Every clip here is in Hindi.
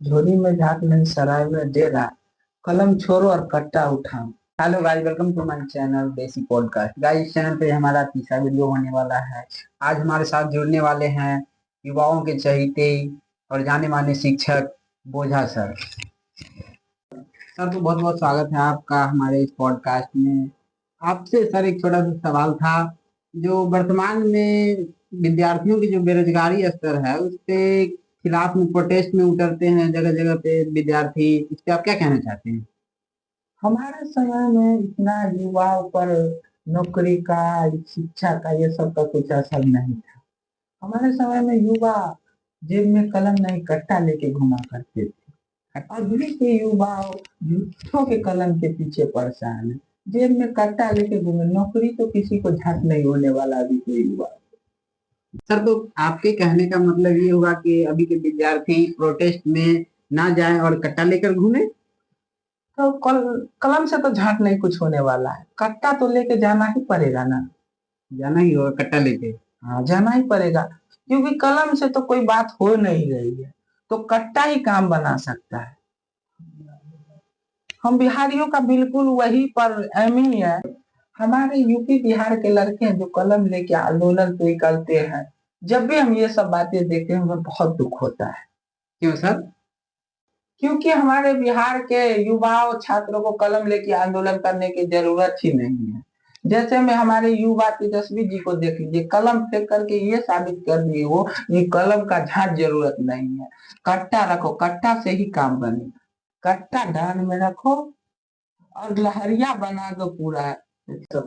झोली में झाट नहीं सराय में डेरा, कलम छोड़ो और कट्टा उठाओ। Hello guys, welcome to my channel Desi podcast. Guys, इस चैनल पे हमारा तीसरा वीडियो होने वाला है। आज हमारे साथ जुड़ने वाले हैं युवाओं के चहेते और जाने माने शिक्षक बोझा सर। सर, तो बहुत बहुत स्वागत है आपका हमारे इस पॉडकास्ट में। आपसे सर एक छोटा सा सवाल था। जो वर्तमान में विद्यार्थियों की जो बेरोजगारी स्तर है उसके खिलाफ में प्रोटेस्ट में उतरते हैं जगह जगह पे विद्यार्थी, इस पे आप क्या कहना चाहते हैं? हमारे समय में इतना युवाओं पर नौकरी का, शिक्षा का, ये सब का कुछ असर नहीं था। हमारे समय में युवा जेब में कलम नहीं कट्टा लेके घुमा करते थे। अभी के युवा झूठों के कलम के पीछे परेशान है, जेब में कट्टा लेके घूमे। नौकरी तो किसी को झट नहीं होने वाला अभी के युवा। सर, तो आपके कहने का मतलब ये होगा कि अभी के विद्यार्थी प्रोटेस्ट में ना जाएं और कट्टा लेकर घूमे। तो कलम से तो झाट नहीं कुछ होने वाला है, कट्टा तो लेके जाना ही पड़ेगा ना। जाना ही होगा कट्टा लेके। हाँ, जाना ही पड़ेगा, क्योंकि कलम से तो कोई बात हो नहीं रही है, तो कट्टा ही काम बना सकता है। हम बिहारियों का बिल्कुल वही पर एम ही है। हमारे यूपी बिहार के लड़के हैं जो कलम लेके आंदोलन पे निकलते हैं। जब भी हम ये सब बातें देखते हैं हमें बहुत दुख होता है। क्यों सर? क्योंकि हमारे बिहार के युवाओं छात्रों को कलम लेके आंदोलन करने की जरूरत ही नहीं है। जैसे में हमारे युवा तेजस्वी जी को देख लीजिए, कलम फेंक करके ये साबित कर दिए वो ये कलम का झाट जरूरत नहीं है। कट्टा रखो, कट्टा से ही काम बनेगा। कट्टा डांड में रखो और लहरिया बना दो पूरा। तो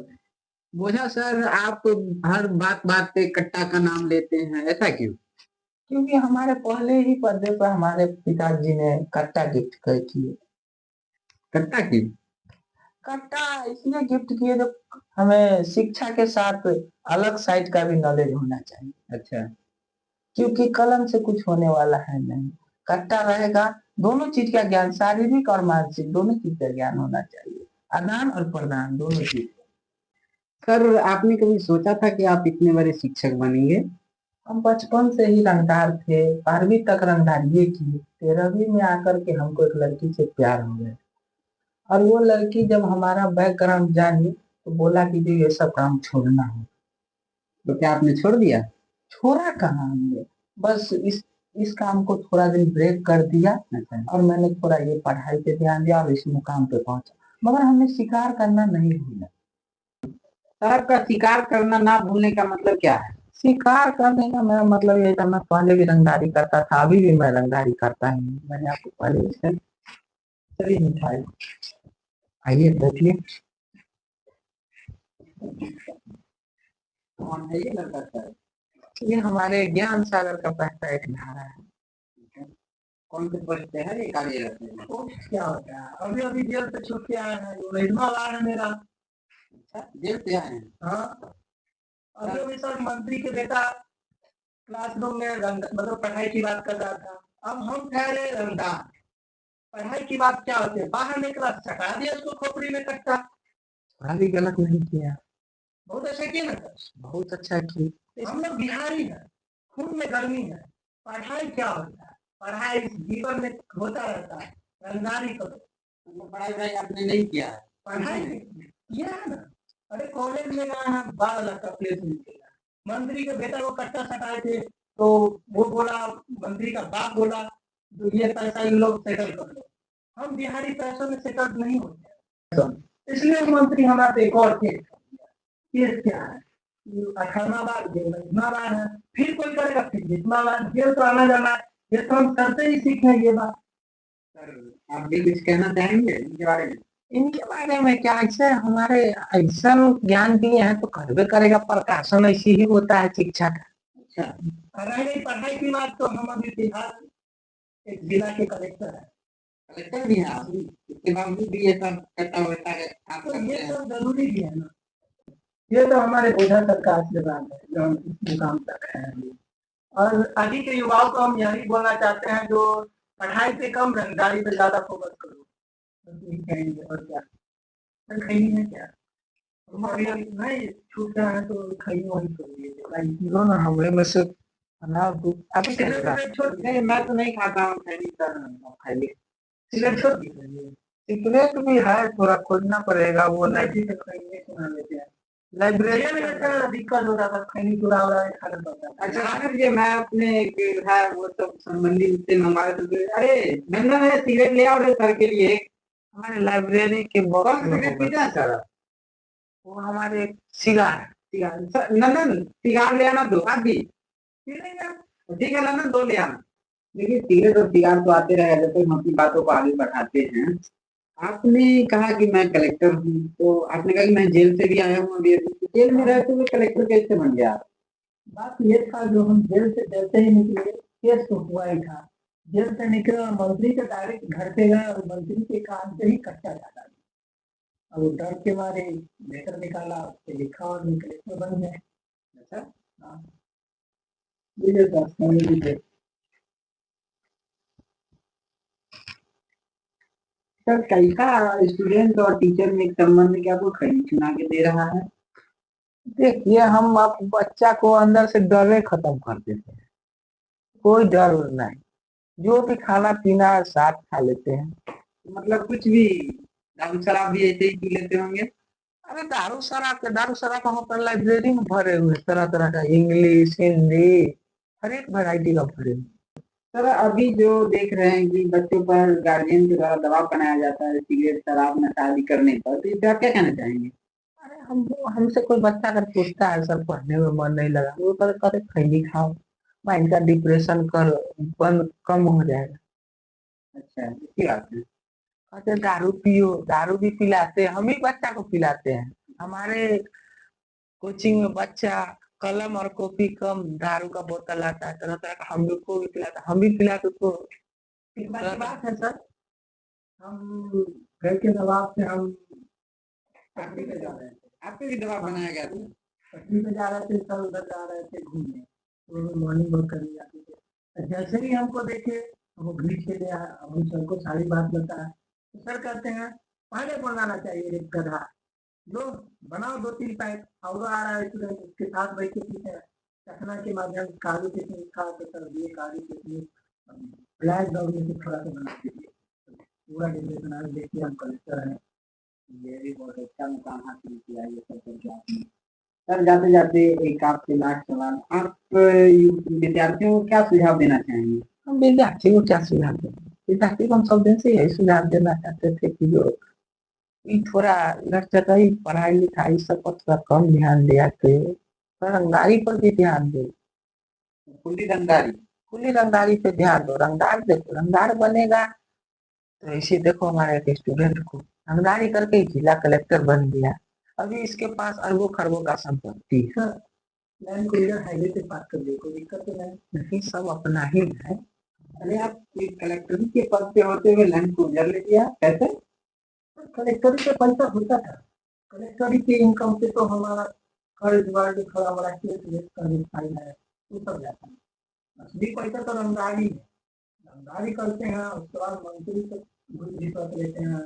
बोझा सर, आप हर बात बात पे कट्टा का नाम लेते हैं, ऐसा क्यों? क्योंकि हमारे पहले ही पर्दे पर हमारे पिताजी ने कट्टा गिफ्ट कर किए। कट्टा क्यों? कट्टा इसलिए गिफ्ट किए जो हमें शिक्षा के साथ अलग साइड का भी नॉलेज होना चाहिए। अच्छा। क्योंकि कलम से कुछ होने वाला है नहीं, कट्टा रहेगा। दोनों चीज का ज्ञान, शारीरिक और मानसिक दोनों चीज का ज्ञान होना चाहिए, आदान और प्रदान दोनों चीज। सर, आपने कभी सोचा था कि आप इतने बड़े शिक्षक बनेंगे? हम बचपन से ही रंगदार थे, 12वीं तक रंगदारिये किए। 13वीं में आकर के हमको एक लड़की से प्यार हो गया, और वो लड़की जब हमारा बैकग्राउंड जानी तो बोला कि जो ये सब काम छोड़ना है। तो क्या आपने छोड़ दिया? छोड़ा कहाँ हमने, बस इस काम को थोड़ा दिन ब्रेक कर दिया। अच्छा। और मैंने थोड़ा ये पढ़ाई पे ध्यान दिया और इस मुकाम पे पहुंचा, मगर हमने स्वीकार करना नहीं भूला। सर, आपका शिकार करना ना भूलने का मतलब क्या है? शिकार करने का मेरा मतलब ये था, मैं पहले भी रंगदारी करता था, अभी भी मैं रंगदारी करता हूँ। मैंने आपको पहले से सभी मिठाई, आइए बैठिए। कौन है ये लड़का सर? ये हमारे ज्ञान सागर का पहला एक धारा है। कौन से पद पे है ये कार्यरत है? वो क्या होता है, अभी अभी जेल से छूट के आया है, वो इतना है मेरा। अच्छा, जेल से आए हैं? हाँ। अभी अभी सर मंत्री के बेटा क्लासरूम में मतलब पढ़ाई की बात कर रहा था। अब हम ठहरे रंगदार, पढ़ाई की बात क्या होती है, बाहर निकला चटा दिया उसको खोपड़ी में कट्टा। थोड़ा भी गलत नहीं किया, बहुत अच्छा किया ना सर, बहुत अच्छा किया। हम लोग बिहारी है, खून में गर्मी है। पढ़ाई क्या होता है, पढ़ाई जीवन में होता रहता है, रंगदारी करो। पढ़ाई वढ़ाई आपने नहीं किया है? पढ़ाई किया है ना। अरे कॉलेज में गया है, 12 लाख का प्लेसमेंट किया। मंत्री के बेटा को कट्टा सटाए थे, तो वो बोला, मंत्री का बाप बोला तो ये पैसा इन लोग सेटल कर लो। हम बिहारी पैसों में सेटल नहीं होते, इसलिए मंत्री हमारे एक और केस, केस क्या है, 18वां बार जेल, 20वां बार है, फिर कोई करेगा, फिर 20वां बार जेल, तो आना जाना है। ये तो हम करते ही सीखे ये बात। सर, आप भी कुछ कहना चाहेंगे इनके बारे में? इनके बारे में क्या, ऐसे हमारे ऐसा ज्ञान दिए हैं तो करबे करेगा, प्रकाशन ऐसे ही होता है शिक्षा का। अच्छा, रह गई पढ़ाई की बात, तो हम अभी फिलहाल एक जिला के कलेक्टर है। कलेक्टर भी है आप? इसके बावजूद भी ये सब करता होता है आप? तो ये सब जरूरी भी है ना, ये तो हमारे बोझा सरकार से बात है जो हम इस मुकाम तक है अभी। और अभी के युवाओं को हम यही बोलना चाहते हैं, जो पढ़ाई पे कम रंगदारी पे ज्यादा फोकस करो, बस यही कहेंगे। और क्या सर, खैनी है क्या? हमारी नहीं छूट रहा है तो खैनी वही करिए ना, हमरे में से बनाओ तू अभी क्या खा? नहीं मैं तो नहीं खाता हूँ खैनी सर, खाली सिगरेट छोड़ दी सर ये। सिगरेट भी है, थोड़ा खोजना पड़ेगा वो नहीं नहीं। ठीक है, खैनी सुना लेते हैं। लाइब्रेरी ये मेरा थोड़ा दिक्कत होता था, खैनी चुरा उड़ा के खाना पड़ता था। अच्छा अगर ये मैं अपने एक है वो सब संबंधी उससे मंगा तो अरे नंदन है सिगरेट ले आओ रे सर के लिए। हमारे लाइब्रेरी के कौन बॉक्स सा में सिगरेट होगा। पीते हैं सर आप? वो हमारे सिगार। सिगार नंदन सिगार ले आना दो आप भी पी लेंगे आप। ठीक है नंदन दो ले आना। देखिए सिगरेट और सिगार तो आते रहे, जब तक हम अपनी बातों को आगे बढ़ाते हैं। आपने कहा कि मैं कलेक्टर हूँ, तो आपने कहा कि मैं जेल से भी आया हूँ अभी अभी, तो जेल में रहते हुए कलेक्टर कैसे बन गया आप? बात ये था जो हम जेल से जैसे ही निकले केस तो हुआ ही था। जेल से निकले और मंत्री के डायरेक्ट घर पे गए और मंत्री के काम से ही कच्चा डाला। अब वो डर के मारे लेटर निकाला, उससे लिखा और निकले तो बन गए। अच्छा हाँ ये सर समझ लीजिए। सर कैसा स्टूडेंट और टीचर में एक संबंध क्या आपको खड़ी चुना के दे रहा है? देखिए हम आप बच्चा को अंदर से डरे खत्म कर देते हैं, कोई डर नहीं, जो भी खाना पीना साथ खा लेते हैं। मतलब कुछ भी दारू शराब भी ऐसे ही पी लेते होंगे? अरे दारू शराब वहाँ पर लाइब्रेरी में भरे हुए हैं, तरह तरह का इंग्लिश हिंदी हर एक वैरायटी का भरे हुए। सर अभी जो देख रहे हैं कि बच्चों पर गार्जियन के द्वारा दबाव बनाया जाता है सिगरेट शराब नशा आदि करने पर, तो इस पर आप क्या कहना चाहेंगे? अरे हम हमसे कोई बच्चा अगर पूछता है सर पढ़ने में मन नहीं लगा, वो कहते खैनी खाओ, माइंड का डिप्रेशन कर बंद कम हो जाएगा। अच्छा अच्छी बात है। कहते दारू पियो, दारू भी पिलाते हैं, हम ही बच्चा को पिलाते हैं। हमारे कोचिंग में बच्चा कलम और कॉपी कम दारू का बोतल आता है, तरह तरह का हम लोग को भी पिलाता है, हम भी पिलाते तो। इस बात है सर, हम घर के दबाव से हम पटरी पे जा रहे थे, आपको भी दबाव बनाया गया था? पटरी पे जा रहे थे सर, उधर जा रहे थे घूमने, तो मॉर्निंग वॉक करने जाते थे। जैसे ही हमको देखे वो भीड़ के लिए आया, हम सर को सारी बात बताया, तो सर कहते हैं पहले बनाना चाहिए एक गधा, लो बनाओ दो तीन पैक और आ रहा है स्टूडेंट उसके साथ बैठ के पीते हैं। चखना के माध्यम से काजू किशमिश खा के सर दिए काजू किशमिश ब्लैक डॉग में से थोड़ा सा बना के दिए, पूरा डिब्बे बना के देखिए हम कलेक्टर हैं, ये भी बहुत अच्छा मुकाम हासिल किया ये सब करके आपने। सर जाते जाते एक आपसे लास्ट सवाल, आप विद्यार्थियों को क्या सुझाव देना चाहेंगे? हम विद्यार्थी को क्या सुझाव दें? विद्यार्थी को हम सब दिन से यही सुझाव देना चाहते थे कि जो ये थोड़ा इधर जगह ही पढ़ाई लिखाई सब पर थोड़ा कम ध्यान दिया के थोड़ा रंगदारी पर भी ध्यान दे। खुली रंगदारी। खुली रंगदारी पे ध्यान दो, रंगदार देखो रंगदार बनेगा तो इसी देखो हमारे एक स्टूडेंट को रंगदारी करके ही जिला कलेक्टर बन गया, अभी इसके पास अरबों खरबों का संपत्ति है। लैंड क्रूजर हाईवे से पास कर दिए, कोई दिक्कत तो नहीं? नहीं सब अपना ही है। अरे आप कलेक्टर के पद पे होते हुए लैंड क्रूजर ले लिया कैसे? कलेक्टरी पे पैसा होता था, कलेक्टरी की इनकम से तो हमारा कर्ज वर्ज थोड़ा बड़ा केस वेस का भी फाइल है, वो सब जाता है। असली पैसा तो रंगदारी है, रंगदारी करते हैं उसके बाद मंत्री से घूस रिश्वत लेते हैं।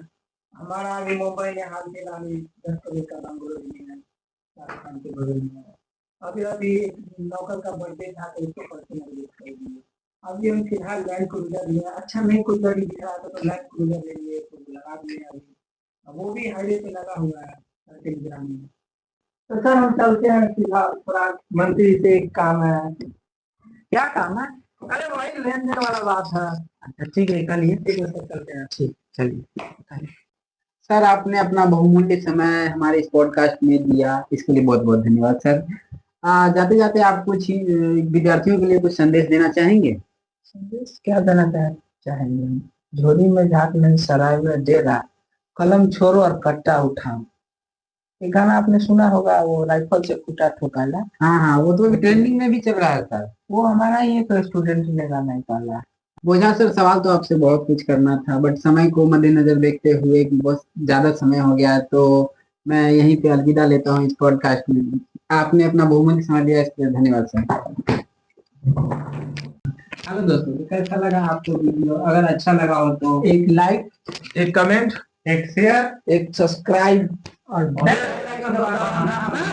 हमारा अभी मुंबई में हाल फिलहाल में 10 करोड़ का बंगलो भी है, शाहरुख खान के बगल में है। अभी अभी नौकर का बर्थडे था तो उसको पर्सनल यूज कर दिए। अभी हम फिलहाल लैंड क्रूजर लिया, अच्छा नहीं क्रूजर ही दिख रहा था तो लैंड क्रूजर ले लिए, तो लगा दिए अभी, अब वो भी हाईवे पे लगा हुआ है टेलीग्राम में। तो सर हम चलते हैं फिलहाल, थोड़ा मंत्री से एक काम है। क्या काम है? अरे वही लेन देन वाला बात है। अच्छा ठीक है करिए। ठीक है सर चलते हैं। ठीक चलिए। सर आपने अपना बहुमूल्य समय हमारे इस पॉडकास्ट में दिया, इसके लिए बहुत बहुत धन्यवाद सर। जाते जाते आप कुछ विद्यार्थियों के लिए कुछ संदेश देना चाहेंगे? संदेश क्या देना चाहेंगे हम? झोली में झाग नहीं सराय में डेरा, कलम छोड़ो और कट्टा उठाओ। ये गाना आपने सुना होगा, वो राइफल से कुटा ठोकाला। हाँ हाँ वो तो ट्रेंडिंग में भी चल रहा है सर। वो हमारा ही एक स्टूडेंट ने गाना निकाला। बोझा सर सवाल तो आपसे बहुत कुछ करना था, बट समय को मद्देनजर देखते हुए कि बहुत ज्यादा समय हो गया है, तो मैं यहीं पे अलविदा लेता हूँ इस पॉडकास्ट में। आपने अपना बहुमूल्य समय दिया इसके लिए धन्यवाद सर। हेलो दोस्तों, तो कैसा लगा आपको वीडियो? अगर अच्छा लगा हो तो एक लाइक, एक कमेंट, एक शेयर एक सब्सक्राइब और बेल आइकन दबाना